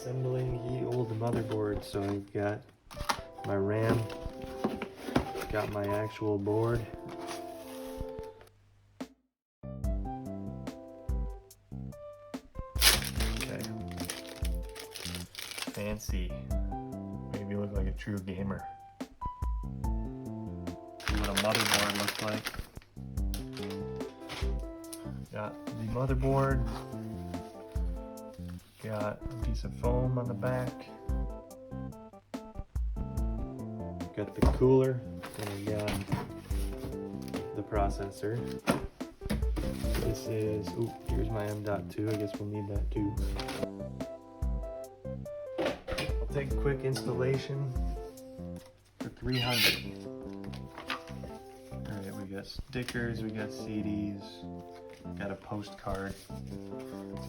Assembling ye old motherboard. So I've got my RAM, got my actual board. Okay. Fancy. Made me look like a true gamer. See what a motherboard looks like. Got the motherboard. Got a piece of foam on the back. Got the cooler, and I got the processor. This is, ooh, here's my M.2. I guess we'll need that too. I'll take a quick installation for 300. All right, we got stickers, we got CDs, got a postcard, so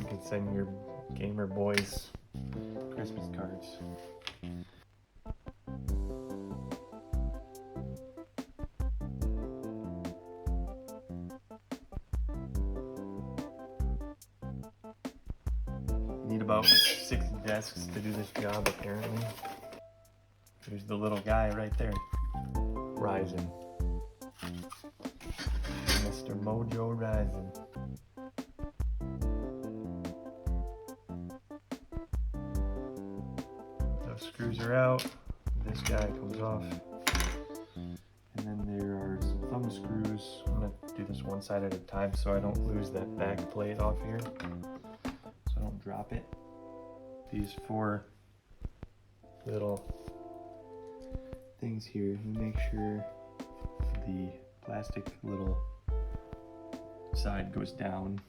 you can send your gamer boys Christmas cards. Need about 6 desks to do this job apparently. There's the little guy right there. Ryzen. Mr. Mojo Ryzen. Those screws are out. This guy comes off. And then there are some thumb screws. I'm gonna do this one side at a time so I don't lose that back plate off here. So I don't drop it. These 4 little things here. Make sure the plastic little side goes down.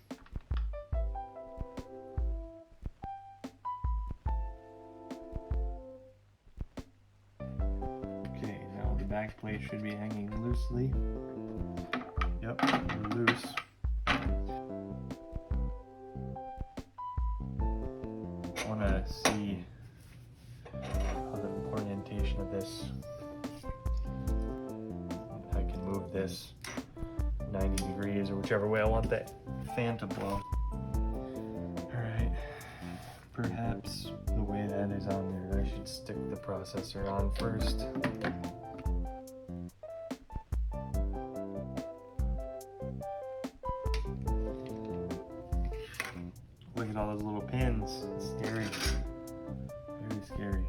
Okay, now the back plate should be hanging loosely. Yep, they're loose. I want to see how the orientation of this. I can move this 90 degrees or whichever way I want that fan to blow. Alright, perhaps the way that is on there, I should stick the processor on first. Look at all those little pins, it's scary, very scary.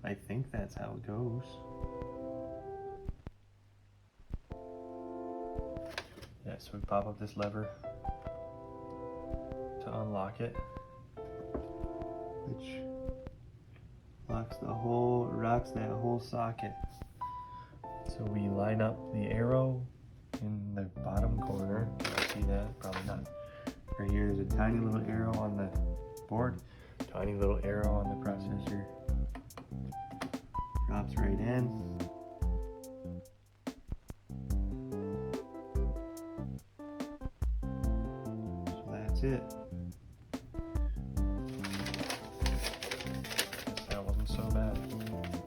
I think that's how it goes. Yeah, so we pop up this lever to unlock it, which rocks that whole socket. So we line up the arrow in the bottom corner. Can you see that? Probably not. Right here, there's a tiny little arrow on the board, tiny little arrow on the processor. Drops right in. So that's it. That wasn't so bad.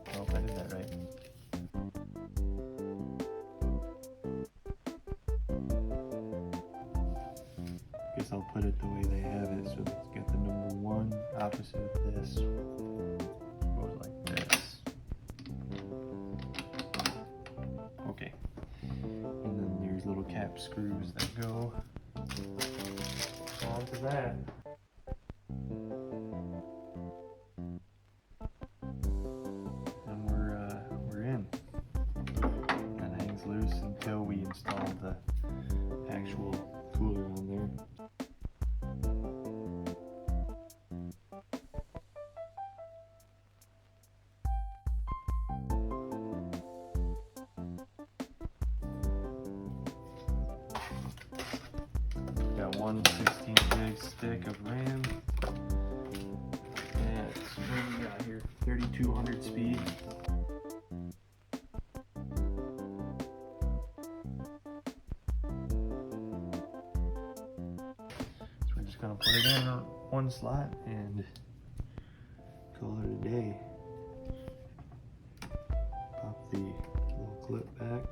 I hope I did that right. Guess I'll put it the way they have it. So it's got the number 1 opposite of this. Goes like this. Okay, and then there's little cap screws that go onto that. And we're in. That hangs loose until we install the actual cooler on there. Got one 16 gig stick of RAM. And what do we got here? 3200 speed. So we're just gonna put it in one slot and call it a day. Pop the little clip back.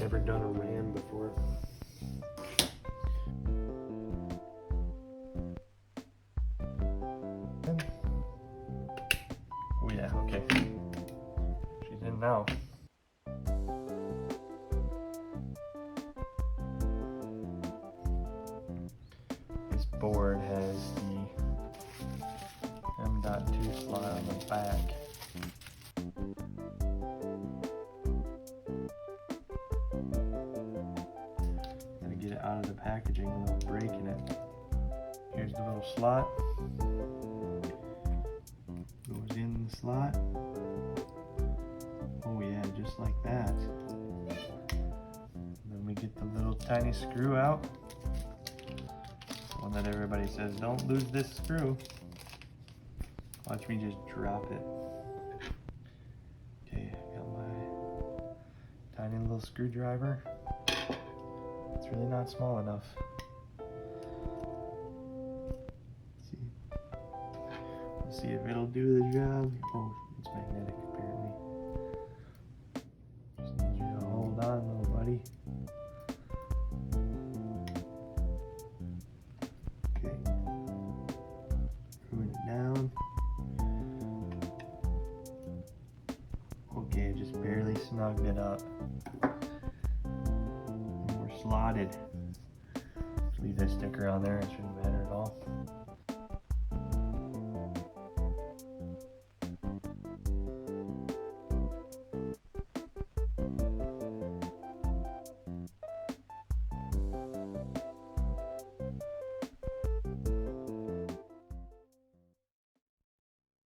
never done a RAM before. Oh yeah, okay. She's in now. This board has the M.2 slot on the back. Gotta get it out of the packaging without breaking it. Here's the little slot. Goes in the slot. Oh yeah, just like that. Then we get the little tiny screw out. The one that everybody says, don't lose this screw. Watch me just drop it. Okay, I got my tiny little screwdriver. It's really not small enough. Let's see if it'll do the job. Oh, it's magnetic apparently. Just need you to hold on, little buddy. Okay. Screwing it down. Okay, just barely snugged it up. And we're slotted. Just leave this sticker on there, it shouldn't matter.